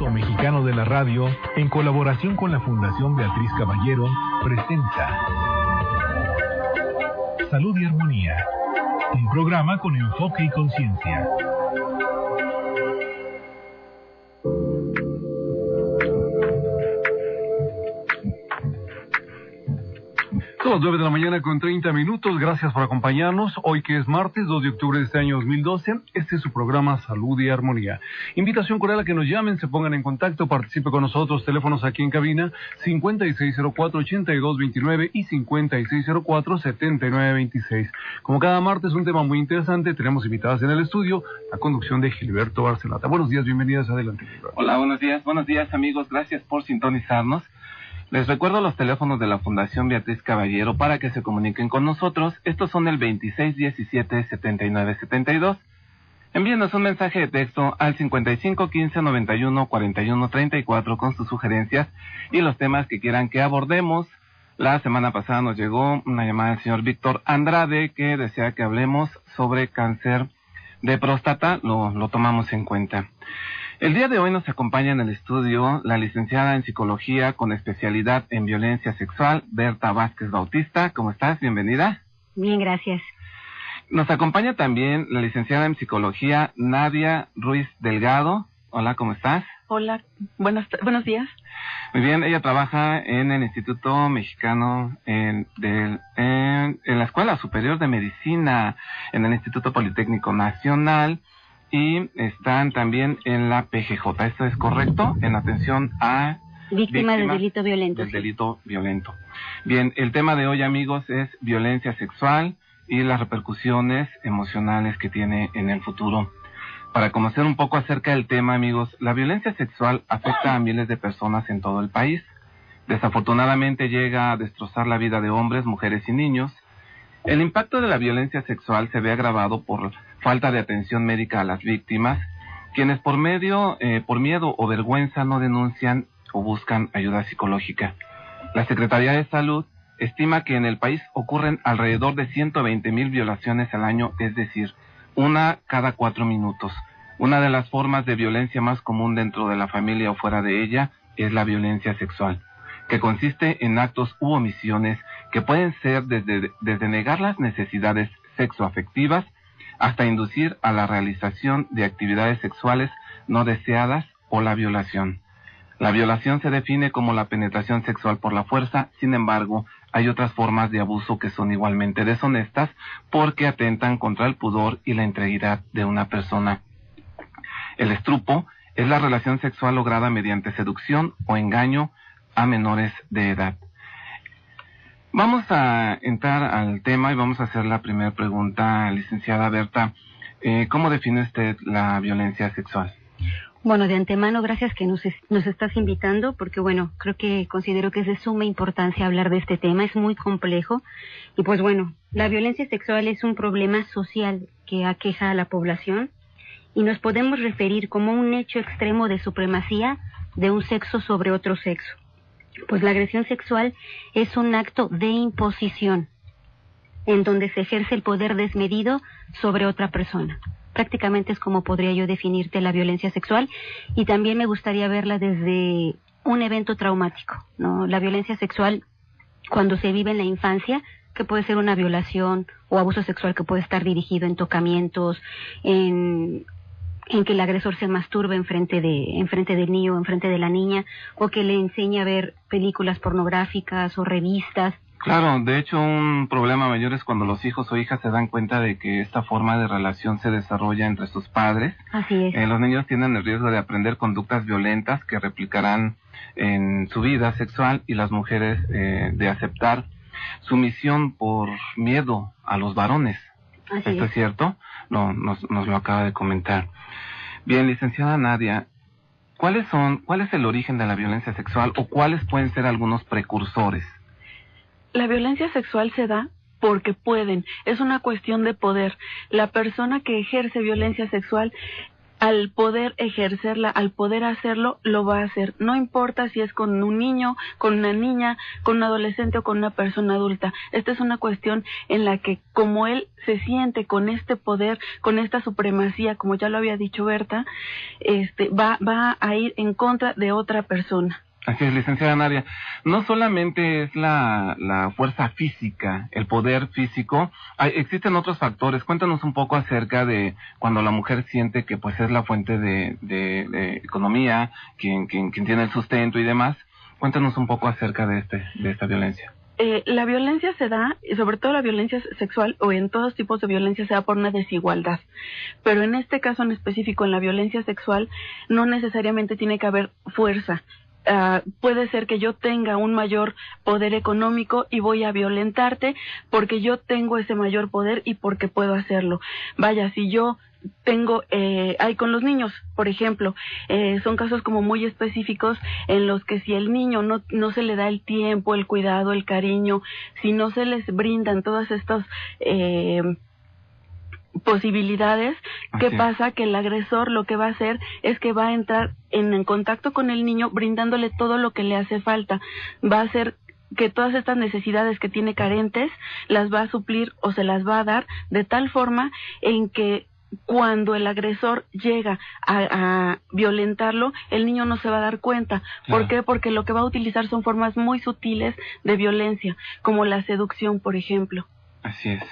Instituto Mexicano de la Radio, en colaboración con la Fundación Beatriz Caballero, presenta Salud y Armonía, un programa con enfoque y conciencia. Son las 9 de la mañana con 30 minutos. Gracias por acompañarnos. Hoy que es martes 2 de octubre de este año 2012, este es su programa Salud y Armonía. Invitación cordial a que nos llamen, se pongan en contacto, participe con nosotros. Teléfonos aquí en cabina 5604-8229 y 5604-7926. Como cada martes, un tema muy interesante. Tenemos invitadas en el estudio, la conducción de Gilberto Barcelata. Buenos días, bienvenidas, adelante. Hola, buenos días amigos, gracias por sintonizarnos. Les recuerdo los teléfonos de la Fundación Beatriz Caballero para que se comuniquen con nosotros. Estos son el 2617-7972. Envíenos un mensaje de texto al 5515-914134 con sus sugerencias y los temas que quieran que abordemos. La semana pasada nos llegó una llamada del señor Víctor Andrade que desea que hablemos sobre cáncer de próstata. Lo tomamos en cuenta. El día de hoy nos acompaña en el estudio la licenciada en Psicología con especialidad en Violencia Sexual, Berta Vázquez Bautista. ¿Cómo estás? Bienvenida. Bien, gracias. Nos acompaña también la licenciada en Psicología, Nadia Ruiz Delgado. Hola, ¿cómo estás? Hola, buenos días. Muy bien, ella trabaja en el Instituto Mexicano, en la Escuela Superior de Medicina, en el Instituto Politécnico Nacional. Y están también en la PGJ, ¿esto es correcto? En atención a víctimas del delito violento. Del delito violento. Bien, el tema de hoy, amigos, es violencia sexual y las repercusiones emocionales que tiene en el futuro. Para conocer un poco acerca del tema, amigos, la violencia sexual afecta a miles de personas en todo el país. Desafortunadamente llega a destrozar la vida de hombres, mujeres y niños. El impacto de la violencia sexual se ve agravado por falta de atención médica a las víctimas, quienes por miedo o vergüenza no denuncian o buscan ayuda psicológica. La Secretaría de Salud estima que en el país ocurren alrededor de 120,000 violaciones al año, es decir, una cada 4 minutos. Una de las formas de violencia más común dentro de la familia o fuera de ella es la violencia sexual, que consiste en actos u omisiones que pueden ser desde negar las necesidades sexoafectivas hasta inducir a la realización de actividades sexuales no deseadas o la violación. La violación se define como la penetración sexual por la fuerza, sin embargo, hay otras formas de abuso que son igualmente deshonestas porque atentan contra el pudor y la integridad de una persona. El estrupo es la relación sexual lograda mediante seducción o engaño a menores de edad. Vamos a entrar al tema y vamos a hacer la primera pregunta, licenciada Berta. ¿Cómo define usted la violencia sexual? Bueno, de antemano, gracias que nos estás invitando, porque bueno, considero que es de suma importancia hablar de este tema, es muy complejo. Y pues bueno, la violencia sexual es un problema social que aqueja a la población y nos podemos referir como un hecho extremo de supremacía de un sexo sobre otro sexo. Pues la agresión sexual es un acto de imposición, en donde se ejerce el poder desmedido sobre otra persona. Prácticamente es como podría yo definirte la violencia sexual, y también me gustaría verla desde un evento traumático, ¿no? La violencia sexual, cuando se vive en la infancia, que puede ser una violación o abuso sexual que puede estar dirigido en tocamientos, en que el agresor se masturbe enfrente del niño o enfrente de la niña, o que le enseñe a ver películas pornográficas o revistas. Claro, de hecho un problema mayor es cuando los hijos o hijas se dan cuenta de que esta forma de relación se desarrolla entre sus padres. Así es. Los niños tienen el riesgo de aprender conductas violentas que replicarán en su vida sexual, y las mujeres de aceptar sumisión por miedo a los varones. ¿Esto es cierto? No, nos lo acaba de comentar. Bien, licenciada Nadia, ¿cuál es el origen de la violencia sexual o cuáles pueden ser algunos precursores? La violencia sexual se da porque pueden, es una cuestión de poder. La persona que ejerce violencia sexual al poder ejercerla, al poder hacerlo, lo va a hacer. No importa si es con un niño, con una niña, con un adolescente o con una persona adulta. Esta es una cuestión en la que, como él se siente con este poder, con esta supremacía, como ya lo había dicho Berta, va a ir en contra de otra persona. Así es, licenciada Nadia. No solamente es la fuerza física, el poder físico, existen otros factores. Cuéntanos un poco acerca de cuando la mujer siente que pues es la fuente de economía, quien tiene el sustento y demás. Cuéntanos un poco acerca de esta violencia. La violencia se da, sobre todo la violencia sexual o en todos tipos de violencia, se da por una desigualdad. Pero en este caso en específico, en la violencia sexual, no necesariamente tiene que haber fuerza. Puede ser que yo tenga un mayor poder económico y voy a violentarte porque yo tengo ese mayor poder y porque puedo hacerlo. Vaya, si yo tengo, con los niños, por ejemplo, son casos como muy específicos en los que si el niño no se le da el tiempo, el cuidado, el cariño, si no se les brindan todas estas posibilidades, ¿qué pasa? Que el agresor lo que va a hacer es que va a entrar en contacto con el niño brindándole todo lo que le hace falta. Va a hacer que todas estas necesidades que tiene carentes las va a suplir o se las va a dar de tal forma en que cuando el agresor llega a violentarlo, el niño no se va a dar cuenta. ¿Por qué? Porque lo que va a utilizar son formas muy sutiles de violencia, como la seducción, por ejemplo. Así es.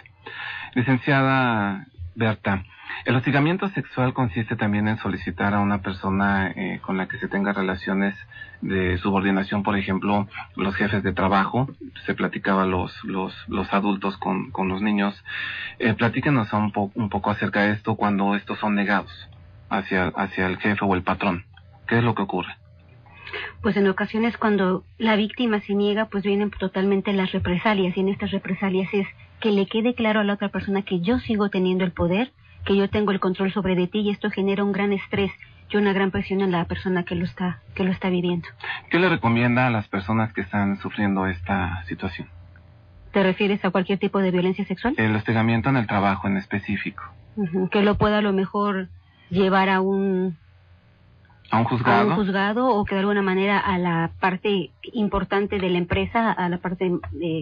Licenciada Berta, el hostigamiento sexual consiste también en solicitar a una persona con la que se tenga relaciones de subordinación, por ejemplo, los jefes de trabajo. Se platicaba los adultos con los niños. Platíquenos un poco acerca de esto cuando estos son negados hacia el jefe o el patrón. ¿Qué es lo que ocurre? Pues en ocasiones cuando la víctima se niega, pues vienen totalmente las represalias, y en estas represalias es que le quede claro a la otra persona que yo sigo teniendo el poder, que yo tengo el control sobre de ti, y esto genera un gran estrés y una gran presión en la persona que lo está viviendo. ¿Qué le recomienda a las personas que están sufriendo esta situación? ¿Te refieres a cualquier tipo de violencia sexual? El hostigamiento en el trabajo en específico. Que lo pueda a lo mejor llevar a un juzgado, o que de alguna manera a la parte importante de la empresa, a la parte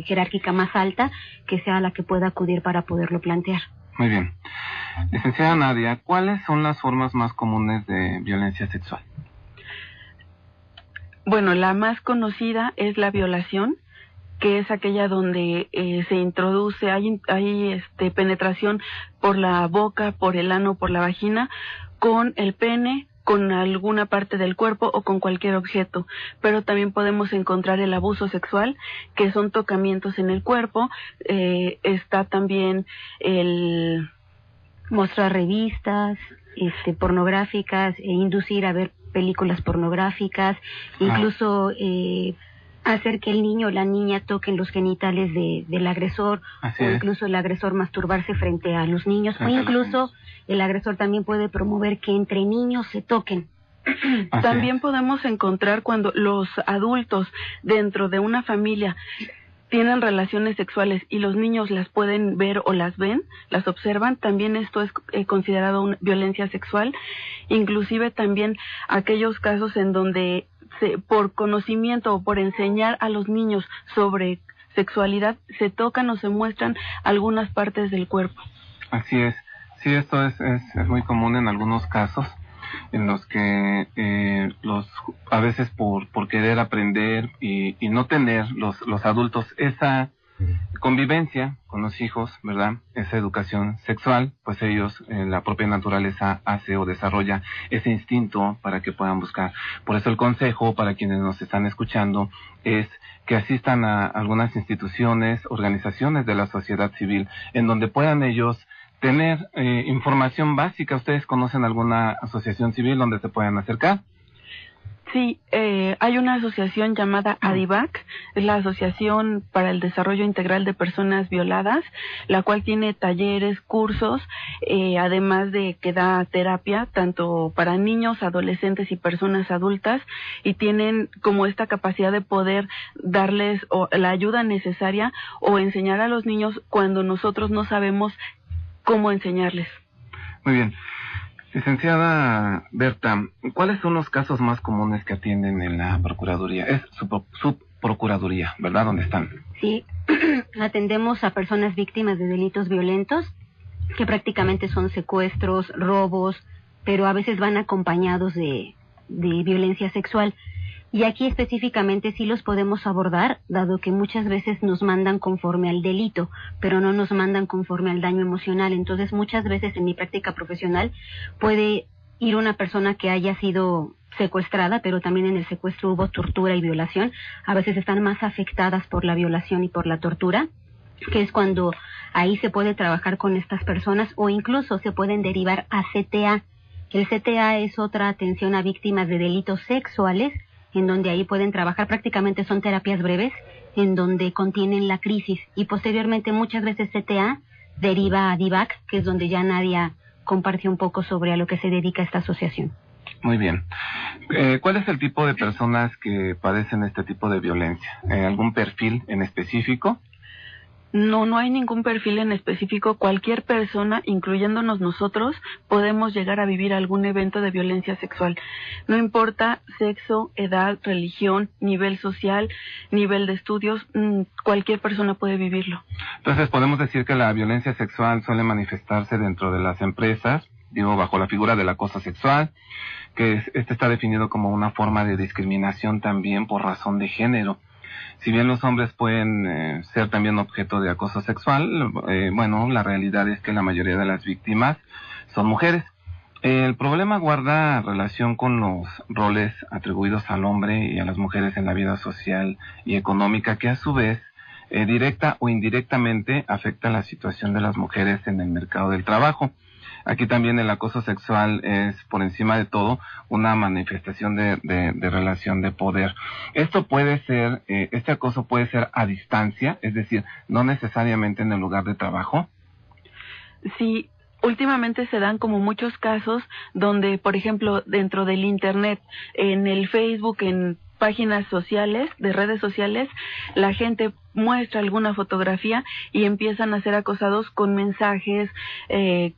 jerárquica más alta, que sea la que pueda acudir para poderlo plantear. Muy bien. Licenciada Nadia, ¿cuáles son las formas más comunes de violencia sexual? Bueno, la más conocida es la violación, que es aquella donde se introduce, hay penetración por la boca, por el ano, por la vagina, con el pene, con alguna parte del cuerpo o con cualquier objeto. Pero también podemos encontrar el abuso sexual, que son tocamientos en el cuerpo. Está también el mostrar revistas pornográficas, inducir a ver películas pornográficas, incluso hacer que el niño o la niña toquen los genitales del agresor, o incluso el agresor masturbarse frente a los niños, o incluso el agresor también puede promover que entre niños se toquen. También podemos encontrar cuando los adultos dentro de una familia tienen relaciones sexuales y los niños las pueden ver o las ven, las observan, también esto es considerado una violencia sexual. Inclusive también aquellos casos en donde por conocimiento o por enseñar a los niños sobre sexualidad se tocan o se muestran algunas partes del cuerpo. Así es. Sí, esto es muy común en algunos casos en los que a veces por querer aprender y no tener los adultos esa convivencia con los hijos, ¿verdad? Esa educación sexual, pues ellos, la propia naturaleza hace o desarrolla ese instinto para que puedan buscar. Por eso el consejo para quienes nos están escuchando es que asistan a algunas instituciones, organizaciones de la sociedad civil, en donde puedan ellos tener información básica. ¿Ustedes conocen alguna asociación civil donde se puedan acercar? Sí, hay una asociación llamada ADIVAC, es la Asociación para el Desarrollo Integral de Personas Violadas, la cual tiene talleres, cursos, además de que da terapia tanto para niños, adolescentes y personas adultas, y tienen como esta capacidad de poder darles la ayuda necesaria o enseñar a los niños cuando nosotros no sabemos cómo enseñarles. Muy bien. Licenciada Berta, ¿cuáles son los casos más comunes que atienden en la Procuraduría? Es subprocuraduría, ¿verdad? ¿Dónde están? Sí, atendemos a personas víctimas de delitos violentos, que prácticamente son secuestros, robos, pero a veces van acompañados de violencia sexual. Y aquí específicamente sí los podemos abordar, dado que muchas veces nos mandan conforme al delito, pero no nos mandan conforme al daño emocional. Entonces muchas veces en mi práctica profesional puede ir una persona que haya sido secuestrada, pero también en el secuestro hubo tortura y violación. A veces están más afectadas por la violación y por la tortura, que es cuando ahí se puede trabajar con estas personas, o incluso se pueden derivar a CTA. El CTA es otra atención a víctimas de delitos sexuales, en donde ahí pueden trabajar, prácticamente son terapias breves, en donde contienen la crisis, y posteriormente muchas veces CTA deriva a DIVAC, que es donde ya Nadia compartió un poco sobre a lo que se dedica esta asociación. Muy bien. ¿Cuál es el tipo de personas que padecen este tipo de violencia? ¿Algún perfil en específico? No hay ningún perfil en específico. Cualquier persona, incluyéndonos nosotros, podemos llegar a vivir algún evento de violencia sexual. No importa sexo, edad, religión, nivel social, nivel de estudios, cualquier persona puede vivirlo. Entonces, podemos decir que la violencia sexual suele manifestarse dentro de las empresas, bajo la figura del acoso sexual, que este está definido como una forma de discriminación también por razón de género. Si bien los hombres pueden ser también objeto de acoso sexual, la realidad es que la mayoría de las víctimas son mujeres. El problema guarda relación con los roles atribuidos al hombre y a las mujeres en la vida social y económica, que a su vez, directa o indirectamente, afecta la situación de las mujeres en el mercado del trabajo. Aquí también el acoso sexual es, por encima de todo, una manifestación de relación de poder. Esto puede ser, este acoso puede ser a distancia, es decir, no necesariamente en el lugar de trabajo. Sí, últimamente se dan como muchos casos donde, por ejemplo, dentro del Internet, en el Facebook, en páginas sociales, de redes sociales, la gente muestra alguna fotografía y empiezan a ser acosados con mensajes,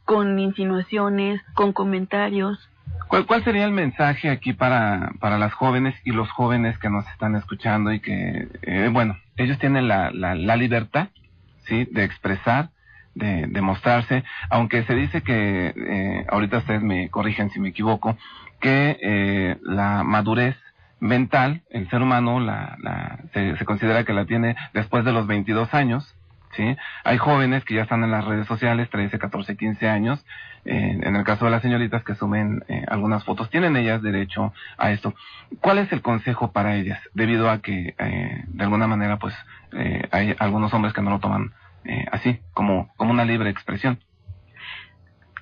con insinuaciones, con comentarios. ¿Cuál sería el mensaje aquí para las jóvenes y los jóvenes que nos están escuchando y que, ellos tienen la libertad, ¿sí?, de expresar, de mostrarse, aunque se dice que, ahorita ustedes me corrigen si me equivoco, que la madurez mental, el ser humano se considera que la tiene después de los 22 años, ¿sí? Hay jóvenes que ya están en las redes sociales, 13, 14, 15 años, en el caso de las señoritas que suben algunas fotos, tienen ellas derecho a esto. ¿Cuál es el consejo para ellas? Debido a que, de alguna manera, pues, hay algunos hombres que no lo toman así, como una libre expresión.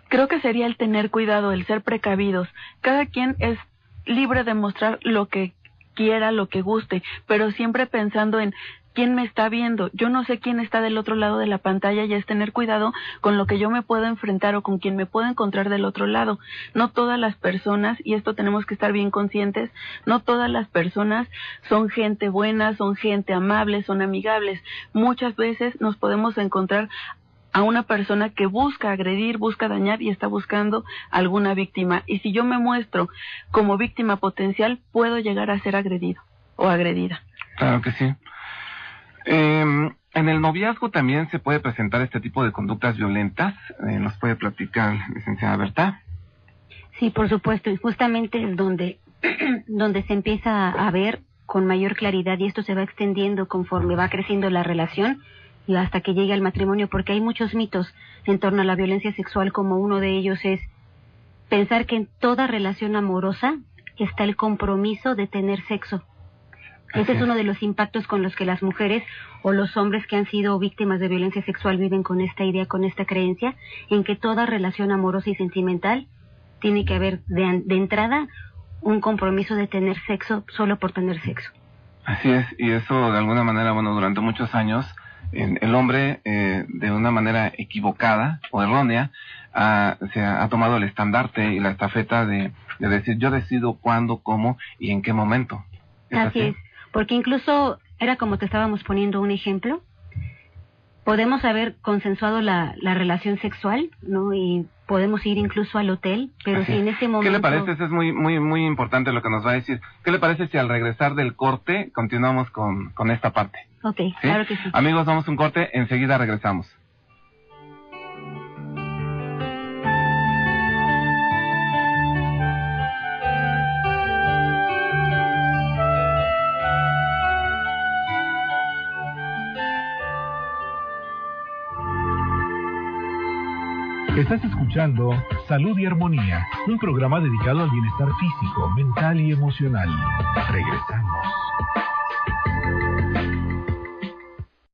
Creo que sería el tener cuidado, el ser precavidos. Cada quien es libre de mostrar lo que quiera, lo que guste, pero siempre pensando en quién me está viendo. Yo no sé quién está del otro lado de la pantalla, y es tener cuidado con lo que yo me puedo enfrentar o con quien me puedo encontrar del otro lado. No todas las personas, y esto tenemos que estar bien conscientes, no todas las personas son gente buena, son gente amable, son amigables. Muchas veces nos podemos encontrar a una persona que busca agredir, busca dañar y está buscando alguna víctima. Y si yo me muestro como víctima potencial, puedo llegar a ser agredido o agredida. Claro que sí. En el noviazgo también se puede presentar este tipo de conductas violentas. ¿Nos puede platicar, licenciada Berta? Sí, por supuesto, y justamente es donde se empieza a ver con mayor claridad, y esto se va extendiendo conforme va creciendo la relación y hasta que llegue al matrimonio, porque hay muchos mitos en torno a la violencia sexual, como uno de ellos es pensar que en toda relación amorosa está el compromiso de tener sexo. Ese es uno de los impactos con los que las mujeres o los hombres que han sido víctimas de violencia sexual viven, con esta idea, con esta creencia, en que toda relación amorosa y sentimental tiene que haber de entrada un compromiso de tener sexo solo por tener sexo. Así es, y eso de alguna manera, durante muchos años, el hombre, de una manera equivocada o errónea, se ha tomado el estandarte y la estafeta de decir, yo decido cuándo, cómo y en qué momento. Así es, porque incluso era como te estábamos poniendo un ejemplo. podemos haber consensuado la relación sexual, ¿no? Y podemos ir incluso al hotel, pero si en ese momento... ¿Qué le parece? Eso es muy importante lo que nos va a decir. ¿Qué le parece si al regresar del corte continuamos con esta parte? Ok, ¿Sí? claro que sí. Amigos, vamos a un corte, enseguida regresamos. Estás escuchando Salud y Armonía, un programa dedicado al bienestar físico, mental y emocional. Regresamos.